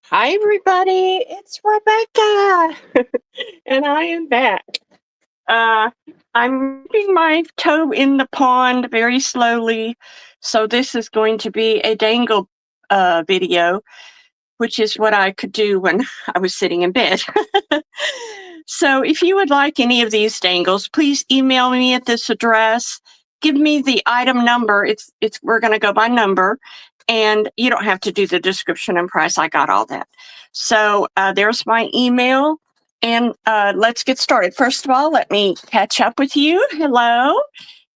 Hi, everybody. It's Rebecca, and I am back. Uh, I'm dipping my toe in the pond very slowly, so this is going to be a dangle video, which is what I could do when I was sitting in bed. So, if you would like any of these dangles, please email me at this address. Give me the item number. It's we're going to go by number, and you don't have to do the description and price. I got all that. So there's my email, and let's get started. First of all, let me catch up with you. Hello,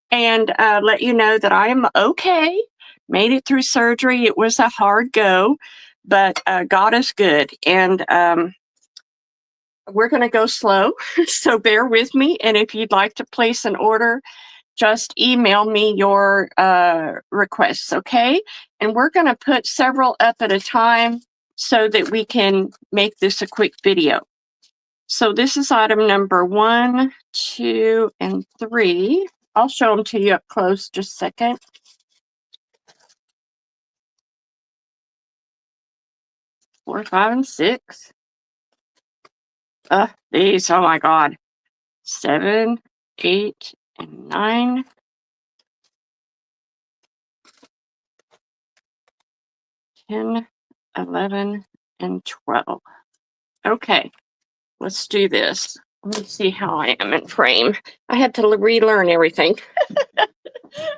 and let you know that I am okay. Made it through surgery. It was a hard go, but God is good, and we're going to go slow, so bear with me. And if you'd like to place an order, just email me your requests, okay? And we're going to put several up at a time so that we can make this a quick video. So this is item number 1, 2, and 3. I'll show them to you up close just a second. Four, 5, and 6. These, oh my God. 7, 8, and 9. 10, 11, and 12. Okay, let's do this. Let me see how I am in frame. I had to relearn everything.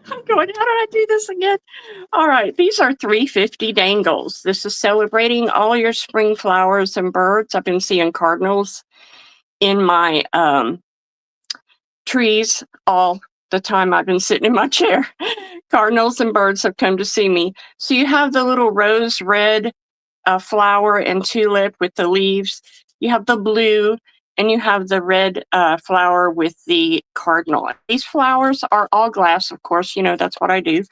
I'm going, how did I do this again? All right, these are 350 dangles. This is celebrating all your spring flowers and birds. I've been seeing cardinals in my trees all the time I've been sitting in my chair. Cardinals and birds have come to see me. So you have the little rose red flower and tulip with the leaves. You have the blue, and you have the red flower with the cardinal. These flowers are all glass, of course, you know, that's what I do.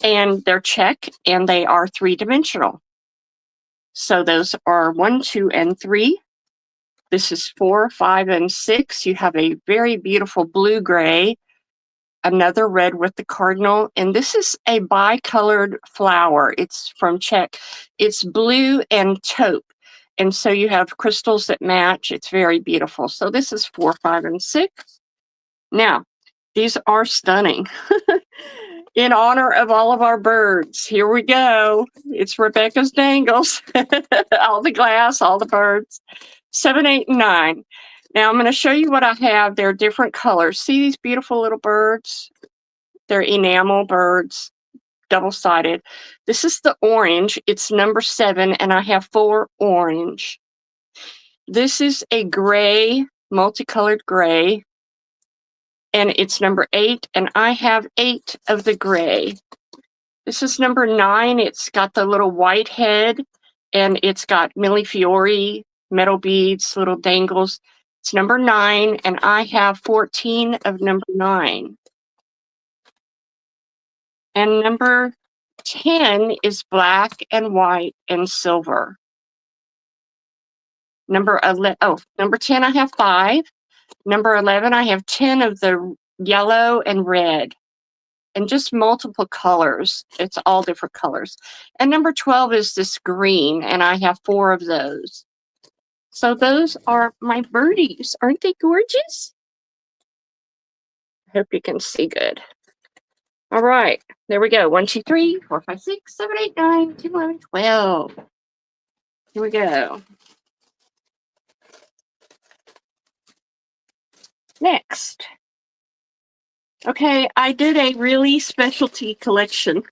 And they're check, and they are 3-dimensional. So those are 1, 2, and 3. This is 4, 5, and 6. You have a very beautiful blue-gray, another red with the cardinal, and this is a bicolored flower. It's from Czech. It's blue and taupe, and so you have crystals that match. It's very beautiful. So this is 4, 5, and 6. Now, these are stunning. In honor of all of our birds, here we go. It's Rebecca's Dangles. All the glass, all the birds. 7, 8, and 9. Now I'm going to show you what I have. They're different colors. See these beautiful little birds? They're enamel birds, double-sided. This is the orange. It's number 7, and I have 4 orange. This is a gray, multicolored gray, and it's number 8, and I have 8 of the gray. This is number 9. It's got the little white head, and it's got millefiori, metal beads, little dangles. It's number 9, and I have 14 of number 9. And number 10 is black and white and silver. Number 10, I have 5. Number 11, I have 10 of the yellow and red, and just multiple colors. It's all different colors. And number 12 is this green, and I have 4 of those. So those are my birdies. Aren't they gorgeous? I hope you can see good. All right, there we go. 1, 2, 3, 4, 5, 6, 7, 8, 9, 10, 11, 12. Here we go. Next. Okay, I did a really specialty collection,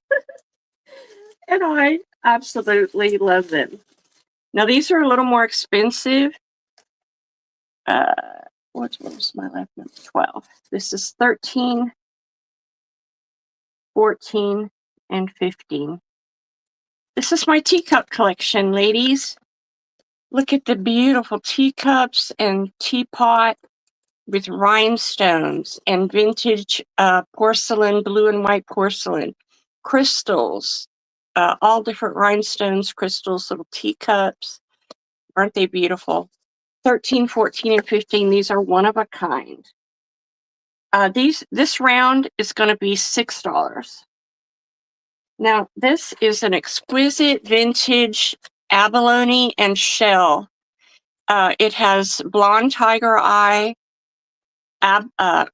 and I absolutely love them. Now, these are a little more expensive. What was my last number? 12. This is 13, 14, and 15. This is my teacup collection, ladies. Look at the beautiful teacups and teapot with rhinestones and vintage porcelain, blue and white porcelain, crystals, all different rhinestones, crystals, little teacups. Aren't they beautiful? 13, 14, and 15, these are one of a kind. This round is going to be $6. Now, this is an exquisite vintage abalone and shell. It has blonde tiger eye,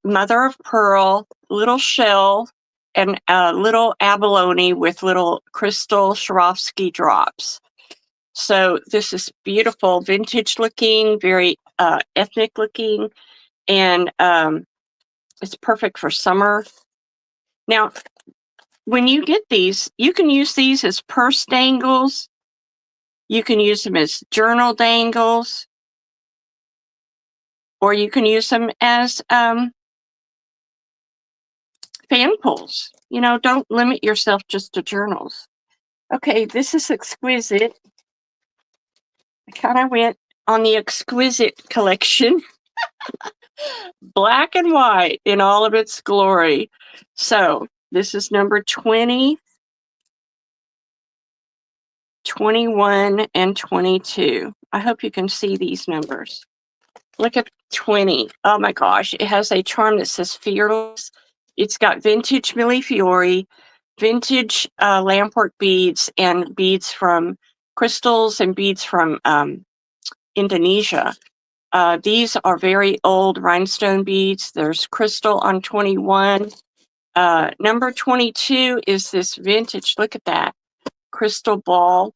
mother of pearl, little shell, and little abalone with little crystal Swarovski drops. So this is beautiful, vintage looking, very ethnic looking, and it's perfect for summer. Now, when you get these, you can use these as purse dangles. You can use them as journal dangles, or you can use them as fan pulls. You know, don't limit yourself just to journals. Okay, this is exquisite. I kind of went on the exquisite collection. Black and white in all of its glory. So this is number 20, 21, and 22. I hope you can see these numbers. Look at 20. Oh my gosh, it has a charm that says fearless. It's got vintage Millefiori, vintage lampwork beads, and beads from crystals and beads from Indonesia. These are very old rhinestone beads. There's crystal on 21. Number 22 is this vintage, look at that, crystal ball,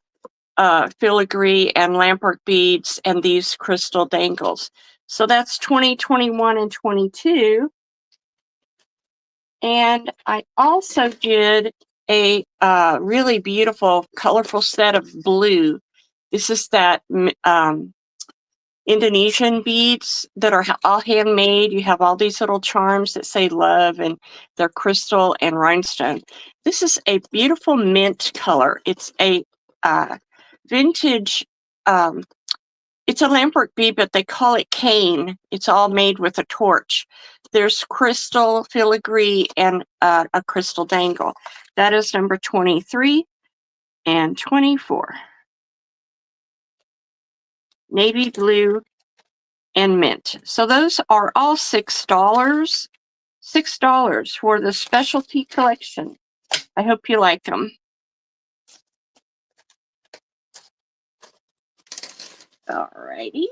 filigree and lampwork beads, and these crystal dangles. So that's 20, 21, and 22. And I also did a really beautiful, colorful set of blue. This is that Indonesian beads that are all handmade. You have all these little charms that say love, and they're crystal and rhinestone. This is a beautiful mint color. It's a vintage, it's a lampwork bead, but they call it cane. It's all made with a torch. There's crystal filigree and a crystal dangle. That is number 23 and 24. Navy blue and mint. So those are all $6. $6 for the specialty collection. I hope you like them. Alrighty.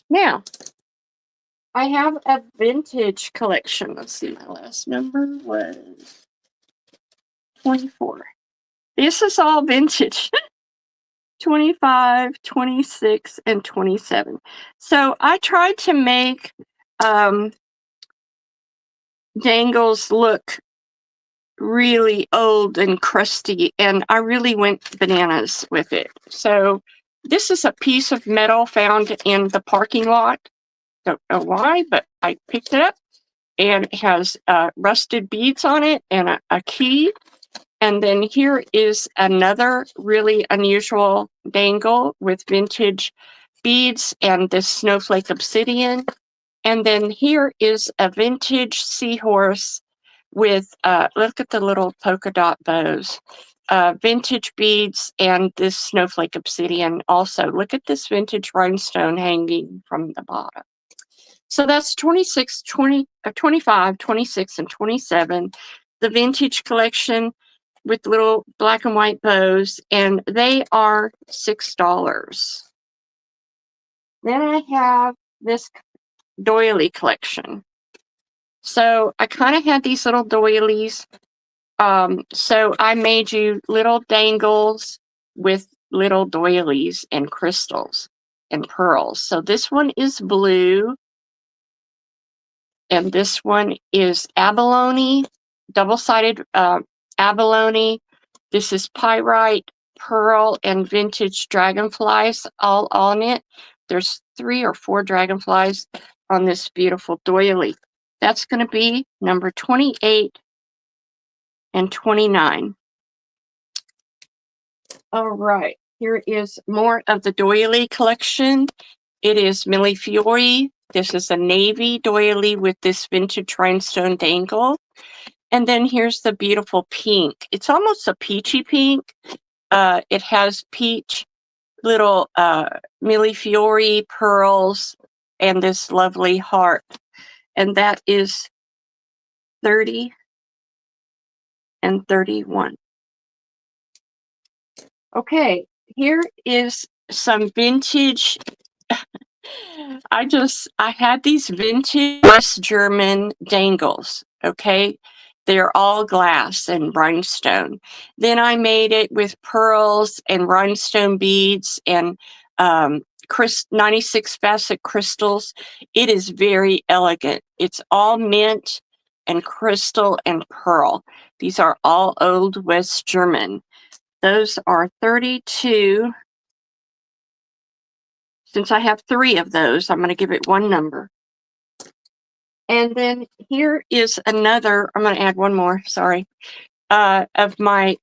Now, I have a vintage collection. Let's see, my last number was 24. This is all vintage. 25, 26, and 27. So I tried to make dangles look really old and crusty, and I really went bananas with it. So this is a piece of metal found in the parking lot. Don't know why, but I picked it up, and it has rusted beads on it and a key. And then here is another really unusual dangle with vintage beads and this snowflake obsidian. And then here is a vintage seahorse with, look at the little polka dot bows, vintage beads, and this snowflake obsidian also. Look at this vintage rhinestone hanging from the bottom. So that's 26, 25, 26, and 27, the vintage collection with little black and white bows, and they are $6. Then I have this doily collection. So I kind of had these little doilies. So I made you little dangles with little doilies and crystals and pearls. So this one is blue, and this one is abalone, double-sided abalone. This is pyrite, pearl, and vintage dragonflies all on it. There's 3 or 4 dragonflies on this beautiful doily. That's going to be number 28 and 29. All right, here is more of the doily collection. It is Millefiori. This is a navy doily with this vintage rhinestone dangle. And then here's the beautiful pink. It's almost a peachy pink. It has peach, little Millefiori pearls, and this lovely heart. And that is 30 and 31. Okay, here is some vintage. I had these vintage West German dangles, okay? They're all glass and rhinestone. Then I made it with pearls and rhinestone beads and 96 facet crystals. It is very elegant. It's all mint and crystal and pearl. These are all old West German. Those are 32. Since I have 3 of those, I'm going to give it one number. And then here is another, I'm going to add one more, sorry, of my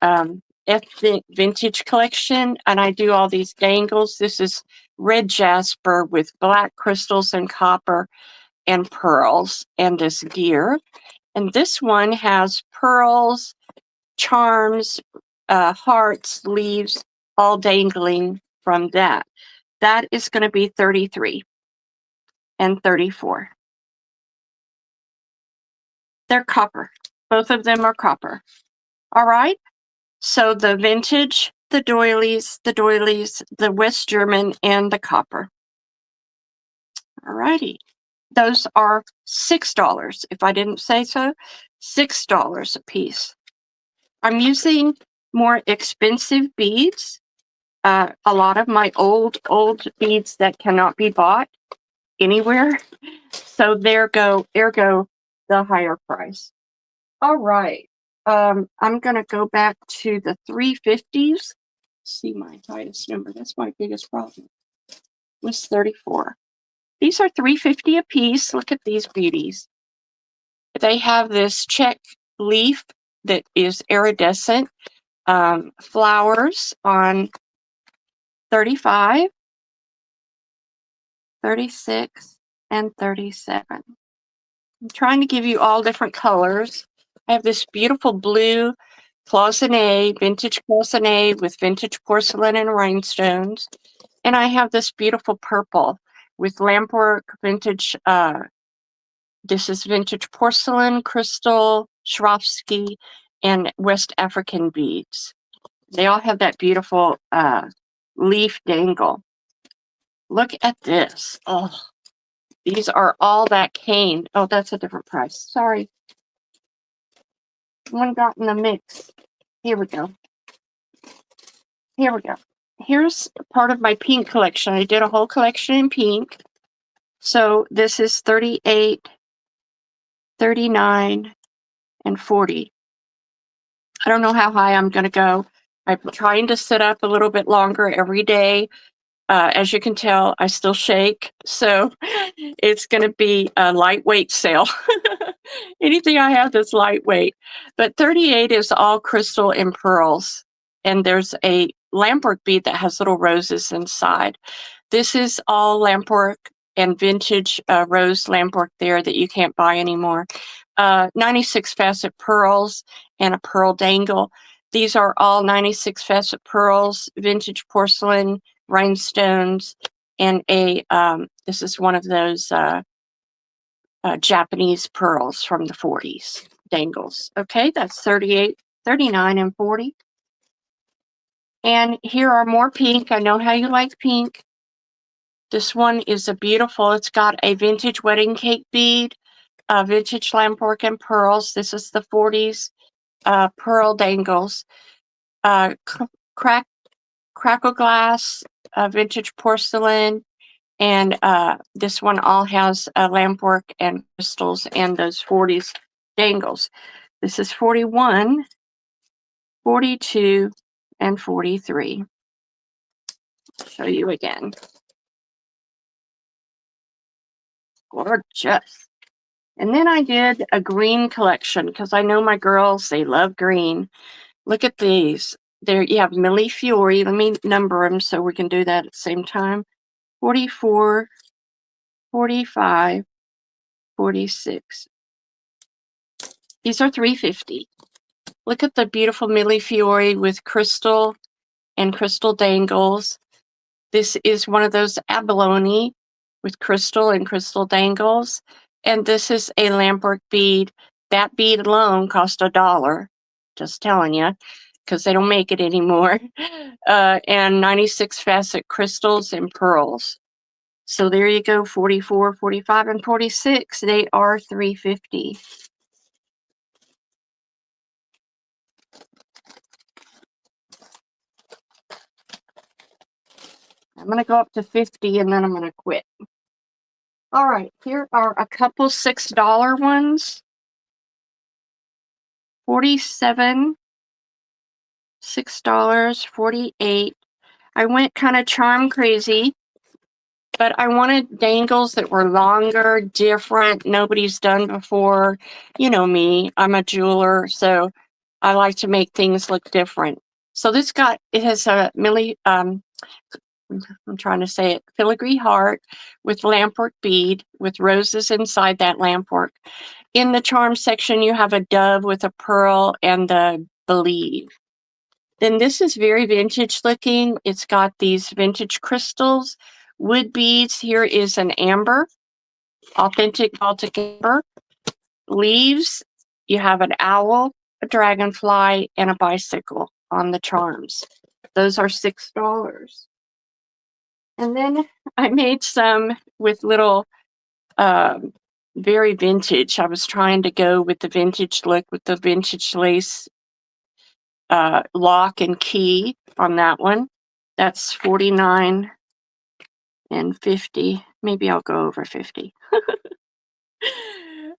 ethnic vintage collection. And I do all these dangles. This is red jasper with black crystals and copper and pearls and this gear. And this one has pearls, charms, hearts, leaves, all dangling from that. That is going to be 33 and 34. They're copper. Both of them are copper. All right. So the vintage, the doilies, the West German, and the copper. All righty. Those are $6. If I didn't say so, $6 a piece. I'm using more expensive beads. A lot of my old beads that cannot be bought anywhere. So there go, ergo the higher price. All right. I'm going to go back to the 350s. See my highest number. That's my biggest problem. Was 34. These are 350 a piece. Look at these beauties. They have this check leaf that is iridescent. Flowers on 35, 36, and 37. I'm trying to give you all different colors. I have this beautiful blue cloisonne, vintage cloisonne with vintage porcelain and rhinestones. And I have this beautiful purple with lampwork, vintage, this is vintage porcelain, crystal, Swarovski, and West African beads. They all have that beautiful leaf dangle. Look at this. Oh, these are all that cane. Oh, that's a different price. Sorry. One got in the mix. Here we go. Here we go. Here's part of my pink collection. I did a whole collection in pink. So this is 38, 39, and 40. I don't know how high I'm going to go. I'm trying to sit up a little bit longer every day. As you can tell, I still shake. So it's going to be a lightweight sale. Anything I have that's lightweight. But 38 is all crystal and pearls. And there's a lampwork bead that has little roses inside. This is all lampwork and vintage rose lampwork there that you can't buy anymore. 96 facet pearls and a pearl dangle. These are all 96 facet pearls, vintage porcelain, rhinestones, and this is one of those Japanese pearls from the 40s, dangles. Okay, that's 38, 39, and 40. And here are more pink. I know how you like pink. This one is a beautiful, it's got a vintage wedding cake bead, vintage lampwork and pearls. This is the 40s pearl dangles. Crackle glass, vintage porcelain, and this one all has lampwork and crystals and those 40s dangles. This is 41, 42, and 43. I'll show you again. Gorgeous. And then I did a green collection because I know my girls, they love green. Look at these. There you have Millie Fiore. Let me number them so we can do that at the same time. 44, 45, 46. These are 350. Look at the beautiful Millie Fiore with crystal and crystal dangles. This is one of those abalone with crystal and crystal dangles. And this is a lampwork bead. That bead alone cost $1. Just telling you. because they don't make it anymore. And 96 facet crystals and pearls. So there you go, 44, 45, and 46. They are $3.50. I'm going to go up to 50 and then I'm going to quit. All right, here are a couple $6 ones. 47, $6, 48. I went kind of charm crazy, but I wanted dangles that were longer, different, nobody's done before. You know me, I'm a jeweler, so I like to make things look different. So it has a I'm trying to say it, filigree heart with lampwork bead with roses inside that lampwork. In the charm section, you have a dove with a pearl and the believe. Then this is very vintage looking. It's got these vintage crystals, wood beads. Here is an amber, authentic Baltic amber. Leaves, you have an owl, a dragonfly, and a bicycle on the charms. Those are $6. And then I made some with little, very vintage. I was trying to go with the vintage look with the vintage lace lock and key on that one. That's 49 and 50. Maybe I'll go over 50.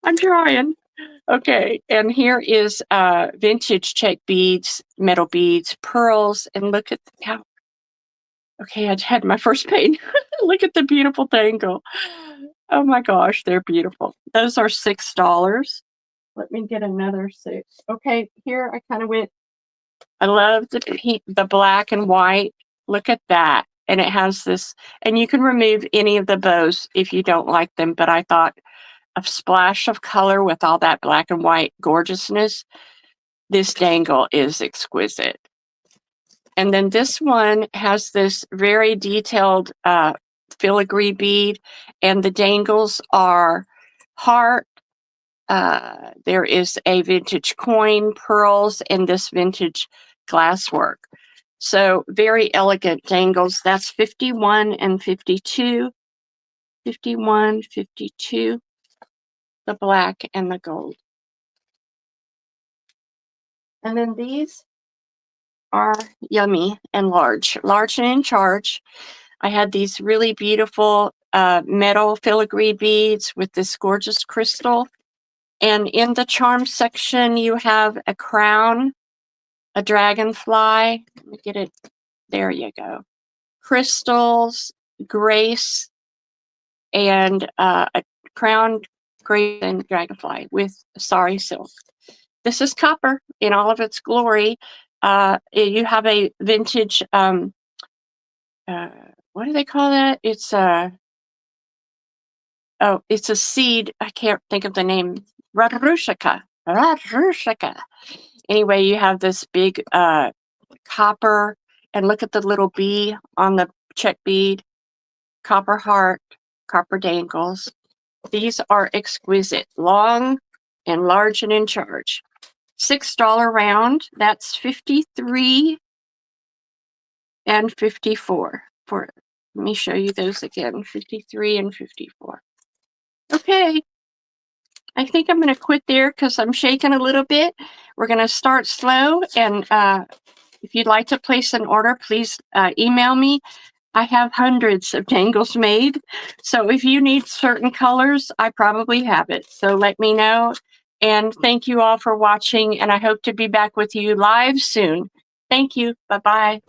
I'm trying. Okay, and here is vintage check beads, metal beads, pearls, and look at how. Okay, I had my first pain. Look at the beautiful dangle. Oh my gosh, they're beautiful. Those are $6. Let me get another 6. Okay, here I kind of went. I love the black and white. Look at that. And it has this, and you can remove any of the bows if you don't like them, but I thought a splash of color with all that black and white gorgeousness, this dangle is exquisite. And then this one has this very detailed filigree bead, and the dangles are heart. There is a vintage coin, pearls, and this vintage glasswork. So very elegant dangles. That's 51 and 52. 51, 52, the black and the gold. And then these are yummy and large and in charge. I had these really beautiful metal filigree beads with this gorgeous crystal. And in the charm section, you have a crown, a dragonfly. Let me get it. There you go. Crystals, grace, and a crown, grace, and dragonfly with sari silk. This is copper in all of its glory. You have a vintage, what do they call that? It's it's a seed. I can't think of the name. Radrushika. Anyway, you have this big copper, and look at the little bee on the check bead. Copper heart, copper dangles. These are exquisite, long and large and in charge. $6 round. That's 53 and 54. Let me show you those again. 53 and 54. Okay. I think I'm going to quit there because I'm shaking a little bit. We're going to start slow. And if you'd like to place an order, please email me. I have hundreds of dangles made. So if you need certain colors, I probably have it. So let me know. And thank you all for watching. And I hope to be back with you live soon. Thank you. Bye-bye.